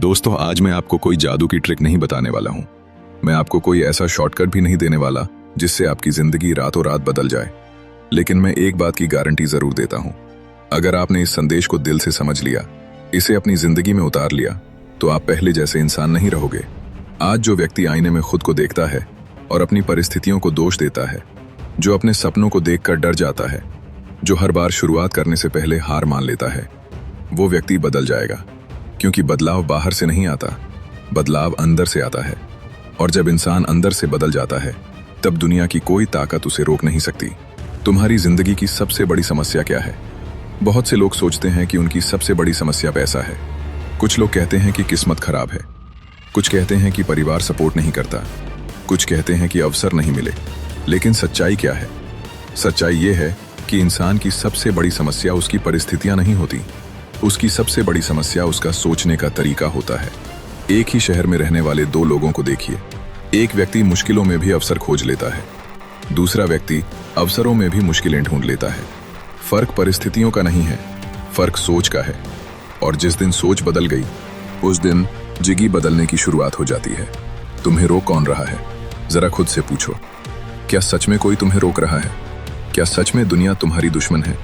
दोस्तों, आज मैं आपको कोई जादू की ट्रिक नहीं बताने वाला हूं। मैं आपको कोई ऐसा शॉर्टकट भी नहीं देने वाला जिससे आपकी जिंदगी रातों रात बदल जाए। लेकिन मैं एक बात की गारंटी जरूर देता हूं। अगर आपने इस संदेश को दिल से समझ लिया, इसे अपनी जिंदगी में उतार लिया, तो आप पहले जैसे इंसान नहीं रहोगे। आज जो व्यक्ति आईने में खुद को देखता है और अपनी परिस्थितियों को दोष देता है, जो अपने सपनों को देखकर डर जाता है, जो हर बार शुरुआत करने से पहले हार मान लेता है, वो व्यक्ति बदल जाएगा। क्योंकि बदलाव बाहर से नहीं आता, बदलाव अंदर से आता है। और जब इंसान अंदर से बदल जाता है, तब दुनिया की कोई ताकत उसे रोक नहीं सकती। तुम्हारी जिंदगी की सबसे बड़ी समस्या क्या है? बहुत से लोग सोचते हैं कि उनकी सबसे बड़ी समस्या पैसा है। कुछ लोग कहते हैं कि किस्मत खराब है, कुछ कहते हैं कि परिवार सपोर्ट नहीं करता, कुछ कहते हैं कि अवसर नहीं मिले। लेकिन सच्चाई क्या है? सच्चाई ये है कि इंसान की सबसे बड़ी समस्या उसकी परिस्थितियां नहीं होती। उसकी सबसे बड़ी समस्या उसका सोचने का तरीका होता है। एक ही शहर में रहने वाले दो लोगों को देखिए। एक व्यक्ति मुश्किलों में भी अवसर खोज लेता है, दूसरा व्यक्ति अवसरों में भी मुश्किलें ढूंढ लेता है। फर्क परिस्थितियों का नहीं है, फर्क सोच का है। और जिस दिन सोच बदल गई, उस दिन जिंदगी बदलने की शुरुआत हो जाती है। तुम्हें रोक कौन रहा है? जरा खुद से पूछो, क्या सच में कोई तुम्हें रोक रहा है? क्या सच में दुनिया तुम्हारी दुश्मन है?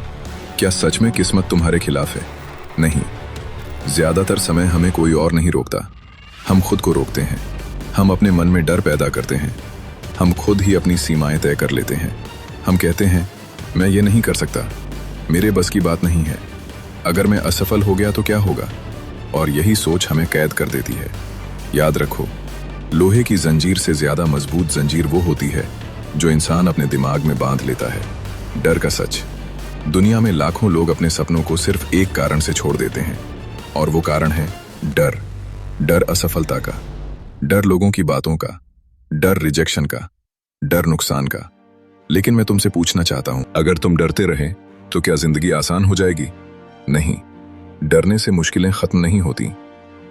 क्या सच में किस्मत तुम्हारे खिलाफ है? नहीं, ज्यादातर समय हमें कोई और नहीं रोकता, हम खुद को रोकते हैं। हम अपने मन में डर पैदा करते हैं, हम खुद ही अपनी सीमाएं तय कर लेते हैं। हम कहते हैं, मैं ये नहीं कर सकता, मेरे बस की बात नहीं है, अगर मैं असफल हो गया तो क्या होगा? और यही सोच हमें कैद कर देती है। याद रखो, लोहे की जंजीर से ज्यादा मजबूत जंजीर वो होती है जो इंसान अपने दिमाग में बांध लेता है। डर का सच। दुनिया में लाखों लोग अपने सपनों को सिर्फ एक कारण से छोड़ देते हैं, और वो कारण है डर। डर असफलता का, डर लोगों की बातों का, डर रिजेक्शन का, डर नुकसान का। लेकिन मैं तुमसे पूछना चाहता हूं, अगर तुम डरते रहे तो क्या जिंदगी आसान हो जाएगी? नहीं, डरने से मुश्किलें खत्म नहीं होती,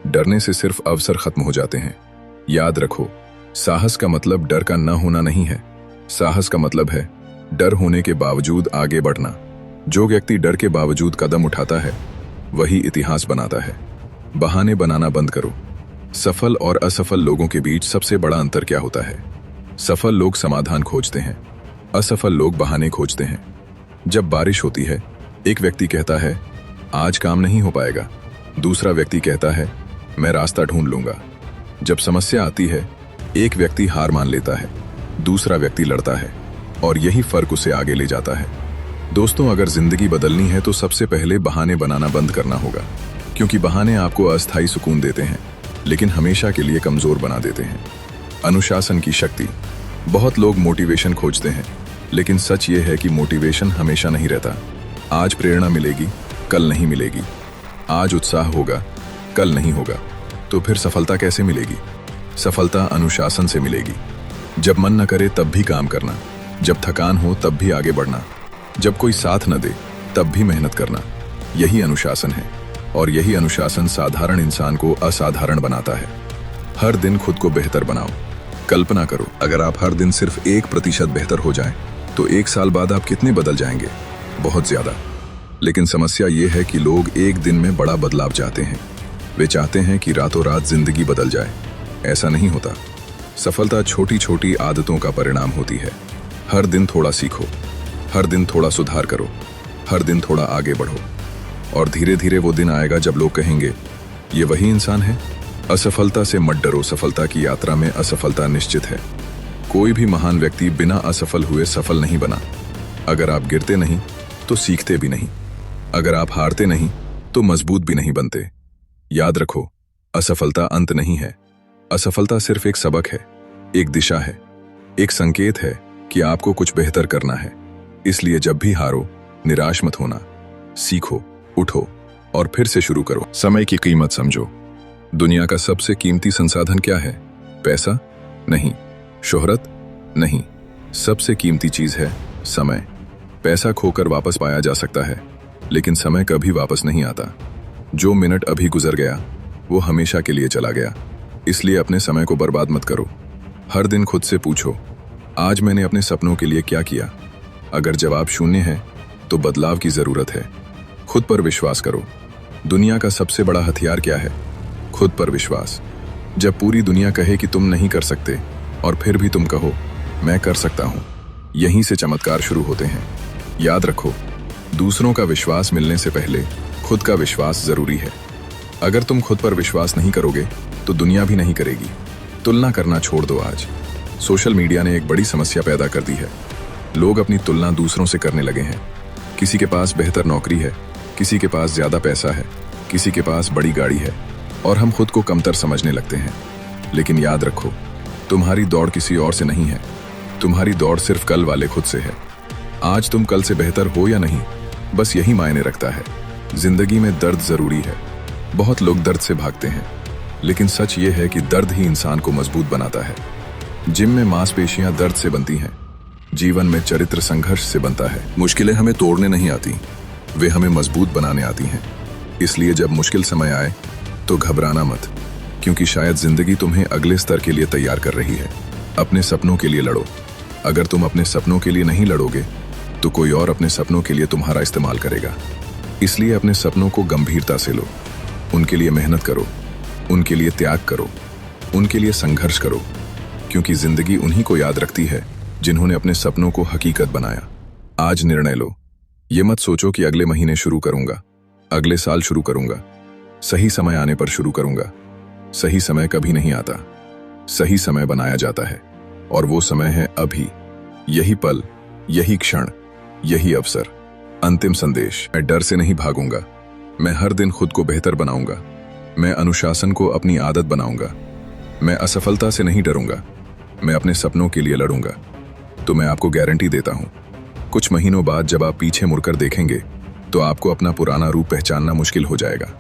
डरने से सिर्फ अवसर खत्म हो जाते हैं। याद रखो, साहस का मतलब डर का न होना नहीं है, साहस का मतलब है डर होने के बावजूद आगे बढ़ना। जो व्यक्ति डर के बावजूद कदम उठाता है, वही इतिहास बनाता है। बहाने बनाना बंद करो। सफल और असफल लोगों के बीच सबसे बड़ा अंतर क्या होता है? सफल लोग समाधान खोजते हैं, असफल लोग बहाने खोजते हैं। जब बारिश होती है, एक व्यक्ति कहता है, आज काम नहीं हो पाएगा, दूसरा व्यक्ति कहता है, मैं रास्ता ढूंढ लूंगा। जब समस्या आती है, एक व्यक्ति हार मान लेता है, दूसरा व्यक्ति लड़ता है, और यही फर्क उसे आगे ले जाता है। दोस्तों, अगर जिंदगी बदलनी है तो सबसे पहले बहाने बनाना बंद करना होगा। क्योंकि बहाने आपको अस्थायी सुकून देते हैं, लेकिन हमेशा के लिए कमजोर बना देते हैं। अनुशासन की शक्ति। बहुत लोग मोटिवेशन खोजते हैं, लेकिन सच ये है कि मोटिवेशन हमेशा नहीं रहता। आज प्रेरणा मिलेगी, कल नहीं मिलेगी। आज उत्साह होगा, कल नहीं होगा। तो फिर सफलता कैसे मिलेगी? सफलता अनुशासन से मिलेगी। जब मन न करे तब भी काम करना, जब थकान हो तब भी आगे बढ़ना, जब कोई साथ न दे तब भी मेहनत करना। यही अनुशासन है, और यही अनुशासन साधारण इंसान को असाधारण बनाता है। हर दिन खुद को बेहतर बनाओ। कल्पना करो, अगर आप हर दिन सिर्फ 1% बेहतर हो जाएं, तो 1 साल बाद आप कितने बदल जाएंगे? बहुत ज्यादा। लेकिन समस्या ये है कि लोग एक दिन में बड़ा बदलाव चाहते हैं। वे चाहते हैं कि रातों रात जिंदगी बदल जाए। ऐसा नहीं होता। सफलता छोटी छोटी आदतों का परिणाम होती है। हर दिन थोड़ा सीखो, हर दिन थोड़ा सुधार करो, हर दिन थोड़ा आगे बढ़ो, और धीरे धीरे वो दिन आएगा जब लोग कहेंगे, ये वही इंसान है। असफलता से मत डरो, सफलता की यात्रा में असफलता निश्चित है। कोई भी महान व्यक्ति बिना असफल हुए सफल नहीं बना। अगर आप गिरते नहीं तो सीखते भी नहीं, अगर आप हारते नहीं तो मजबूत भी नहीं बनते। याद रखो, असफलता अंत नहीं है। असफलता सिर्फ एक सबक है, एक दिशा है, एक संकेत है कि आपको कुछ बेहतर करना है। इसलिए जब भी हारो, निराश मत होना। सीखो, उठो, और फिर से शुरू करो। समय की कीमत समझो। दुनिया का सबसे कीमती संसाधन क्या है? पैसा नहीं, शोहरत नहीं, सबसे कीमती चीज है समय। पैसा खोकर वापस पाया जा सकता है, लेकिन समय कभी वापस नहीं आता। जो मिनट अभी गुजर गया, वो हमेशा के लिए चला गया। इसलिए अपने समय को बर्बाद मत करो। हर दिन खुद से पूछो, आज मैंने अपने सपनों के लिए क्या किया? अगर जवाब शून्य है, तो बदलाव की जरूरत है। खुद पर विश्वास करो। दुनिया का सबसे बड़ा हथियार क्या है? खुद पर विश्वास। जब पूरी दुनिया कहे कि तुम नहीं कर सकते और फिर भी तुम कहो मैं कर सकता हूं, यहीं से चमत्कार शुरू होते हैं। याद रखो, दूसरों का विश्वास मिलने से पहले खुद का विश्वास जरूरी है। अगर तुम खुद पर विश्वास नहीं करोगे तो दुनिया भी नहीं करेगी। तुलना करना छोड़ दो। आज सोशल मीडिया ने एक बड़ी समस्या पैदा कर दी है। लोग अपनी तुलना दूसरों से करने लगे हैं। किसी के पास बेहतर नौकरी है, किसी के पास ज्यादा पैसा है, किसी के पास बड़ी गाड़ी है, और हम खुद को कमतर समझने लगते हैं। लेकिन याद रखो, तुम्हारी दौड़ किसी और से नहीं है। तुम्हारी दौड़ सिर्फ कल वाले खुद से है। आज तुम कल से बेहतर हो या नहीं, बस यही मायने रखता है। जिंदगी में दर्द जरूरी है। बहुत लोग दर्द से भागते हैं, लेकिन सच ये है कि दर्द ही इंसान को मजबूत बनाता है। जिम में मांसपेशियां दर्द से बनती हैं, जीवन में चरित्र संघर्ष से बनता है। मुश्किलें हमें तोड़ने नहीं आती, वे हमें मजबूत बनाने आती हैं। इसलिए जब मुश्किल समय आए तो घबराना मत, क्योंकि शायद जिंदगी तुम्हें अगले स्तर के लिए तैयार कर रही है। अपने सपनों के लिए लड़ो। अगर तुम अपने सपनों के लिए नहीं लड़ोगे तो कोई और अपने सपनों के लिए तुम्हारा इस्तेमाल करेगा। इसलिए अपने सपनों को गंभीरता से लो। उनके लिए मेहनत करो, उनके लिए त्याग करो, उनके लिए संघर्ष करो, क्योंकि जिंदगी उन्हीं को याद रखती है जिन्होंने अपने सपनों को हकीकत बनाया। आज निर्णय लो। ये मत सोचो कि अगले महीने शुरू करूंगा, अगले साल शुरू करूंगा। सही समय आने पर शुरू करूंगा। सही समय कभी नहीं आता, सही समय बनाया जाता है, और वो समय है अभी। यही पल, यही क्षण, यही अवसर। अंतिम संदेश, मैं डर से नहीं भागूंगा। मैं हर दिन खुद को बेहतर बनाऊंगा। मैं अनुशासन को अपनी आदत बनाऊंगा। मैं असफलता से नहीं डरूंगा। मैं अपने सपनों के लिए लड़ूंगा। तो मैं आपको गारंटी देता हूं, कुछ महीनों बाद जब आप पीछे मुड़कर देखेंगे तो आपको अपना पुराना रूप पहचानना मुश्किल हो जाएगा।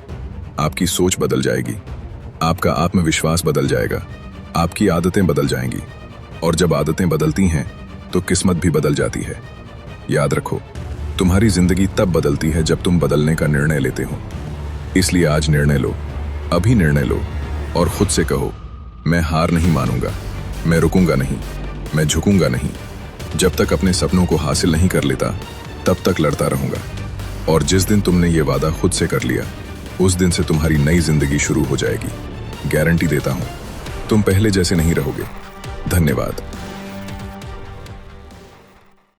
आपकी सोच बदल जाएगी, आपका आत्मविश्वास बदल जाएगा, आपकी आदतें बदल जाएंगी, और जब आदतें बदलती हैं तो किस्मत भी बदल जाती है। याद रखो, तुम्हारी जिंदगी तब बदलती है जब तुम बदलने का निर्णय लेते हो। इसलिए आज निर्णय लो, अभी निर्णय लो, और खुद से कहो मैं हार नहीं मानूंगा, मैं रुकूंगा नहीं, मैं झुकूंगा नहीं। जब तक अपने सपनों को हासिल नहीं कर लेता तब तक लड़ता रहूंगा। और जिस दिन तुमने ये वादा खुद से कर लिया, उस दिन से तुम्हारी नई जिंदगी शुरू हो जाएगी। गारंटी देता हूं, तुम पहले जैसे नहीं रहोगे। धन्यवाद।